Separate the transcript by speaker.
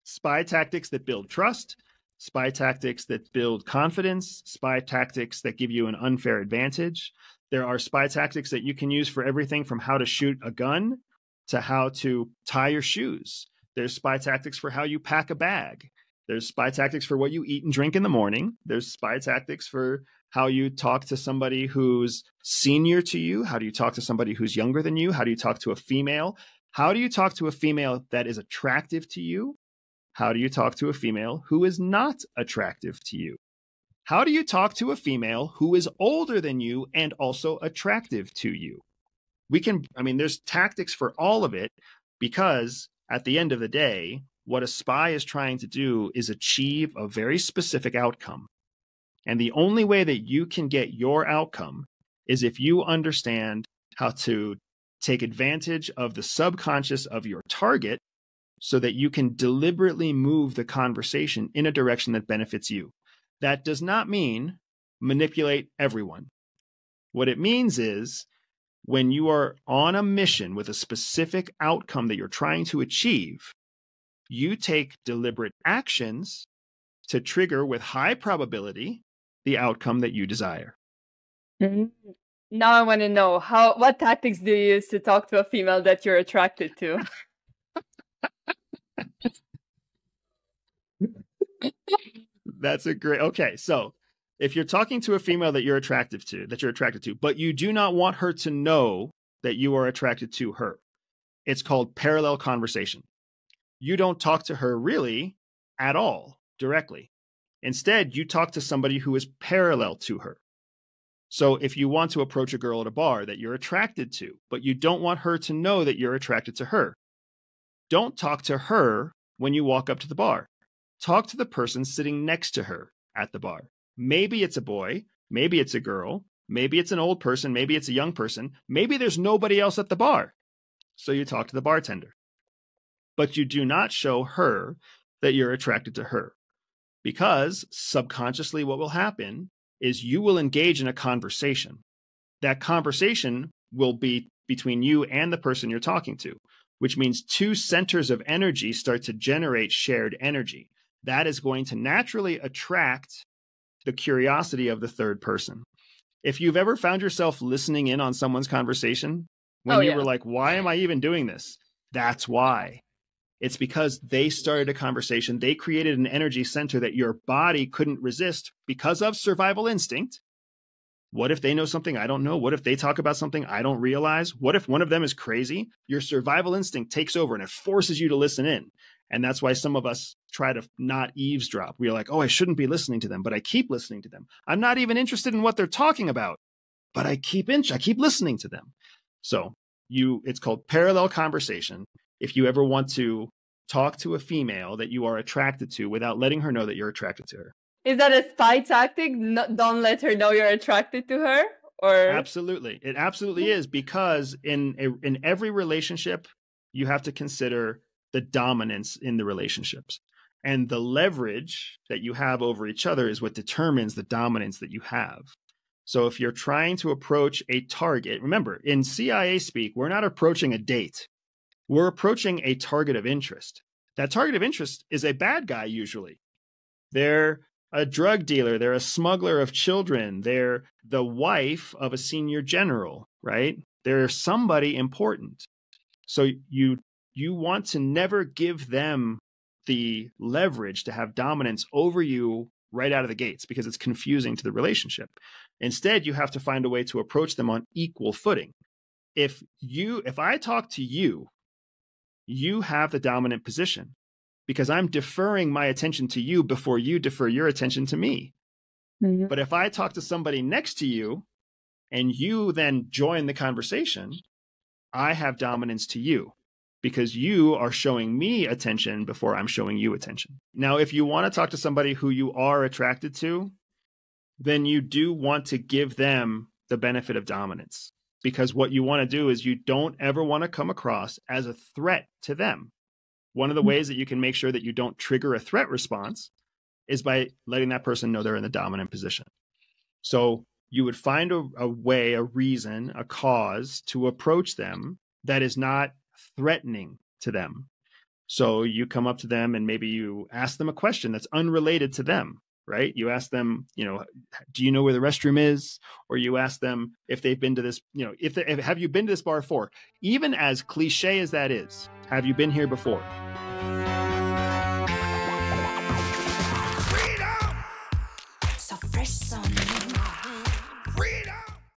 Speaker 1: spy tactics that build trust, spy tactics that build confidence, spy tactics that give you an unfair advantage. There are spy tactics that you can use for everything from how to shoot a gun to how to tie your shoes. There's spy tactics for how you pack a bag. There's spy tactics for what you eat and drink in the morning. There's spy tactics for how you talk to somebody who's senior to you. How do you talk to somebody who's younger than you? How do you talk to a female? How do you talk to a female that is attractive to you? How do you talk to a female who is not attractive to you? How do you talk to a female who is older than you and also attractive to you? There's tactics for all of it, because at the end of the day, what a spy is trying to do is achieve a very specific outcome. And the only way that you can get your outcome is if you understand how to take advantage of the subconscious of your target so that you can deliberately move the conversation in a direction that benefits you. That does not mean manipulate everyone. What it means is when you are on a mission with a specific outcome that you're trying to achieve, you take deliberate actions to trigger with high probability the outcome that you desire.
Speaker 2: Mm-hmm. Now I want to know what tactics do you use to talk to a female that you're attracted to?
Speaker 1: That's a great, okay. So if you're talking to a female that you're attracted to, but you do not want her to know that you are attracted to her, it's called parallel conversation. You don't talk to her really at all directly. Instead, you talk to somebody who is parallel to her. So if you want to approach a girl at a bar that you're attracted to, but you don't want her to know that you're attracted to her, don't talk to her when you walk up to the bar. Talk to the person sitting next to her at the bar. Maybe it's a boy, maybe it's a girl, maybe it's an old person, maybe it's a young person, maybe there's nobody else at the bar. So you talk to the bartender. But you do not show her that you're attracted to her, because subconsciously what will happen is you will engage in a conversation. That conversation will be between you and the person you're talking to, which means two centers of energy start to generate shared energy. That is going to naturally attract the curiosity of the third person. If you've ever found yourself listening in on someone's conversation when you were like, why am I even doing this? That's why. It's because they started a conversation. They created an energy center that your body couldn't resist because of survival instinct. What if they know something I don't know? What if they talk about something I don't realize? What if one of them is crazy? Your survival instinct takes over and it forces you to listen in. And that's why some of us try to not eavesdrop. We're like, oh, I shouldn't be listening to them, but I keep listening to them. I'm not even interested in what they're talking about, but I keep listening to them. So it's called parallel conversation. If you ever want to talk to a female that you are attracted to without letting her know that you're attracted to her.
Speaker 2: Is that a spy tactic? No, don't let her know you're attracted to her? Or
Speaker 1: Absolutely. It absolutely is, because in every relationship, you have to consider the dominance in the relationships. And the leverage that you have over each other is what determines the dominance that you have. So if you're trying to approach a target, remember, in CIA speak, we're not approaching a date. We're approaching a target of interest. That target of interest is a bad guy usually. They're a drug dealer. They're a smuggler of children. They're the wife of a senior general, right? They're somebody important. So you want to never give them the leverage to have dominance over you right out of the gates, because it's confusing to the relationship. Instead, you have to find a way to approach them on equal footing. If I talk to you, you have the dominant position because I'm deferring my attention to you before you defer your attention to me. Mm-hmm. But if I talk to somebody next to you and you then join the conversation, I have dominance to you because you are showing me attention before I'm showing you attention. Now, if you want to talk to somebody who you are attracted to, then you do want to give them the benefit of dominance, because what you want to do is you don't ever want to come across as a threat to them. One of the ways that you can make sure that you don't trigger a threat response is by letting that person know they're in the dominant position. So you would find a way, a reason, a cause to approach them that is not threatening to them. So you come up to them and maybe you ask them a question that's unrelated to them, right? You ask them, do you know where the restroom is? Or you ask them if they've been to this, have you been to this bar before? Even as cliche as that is, have you been here before?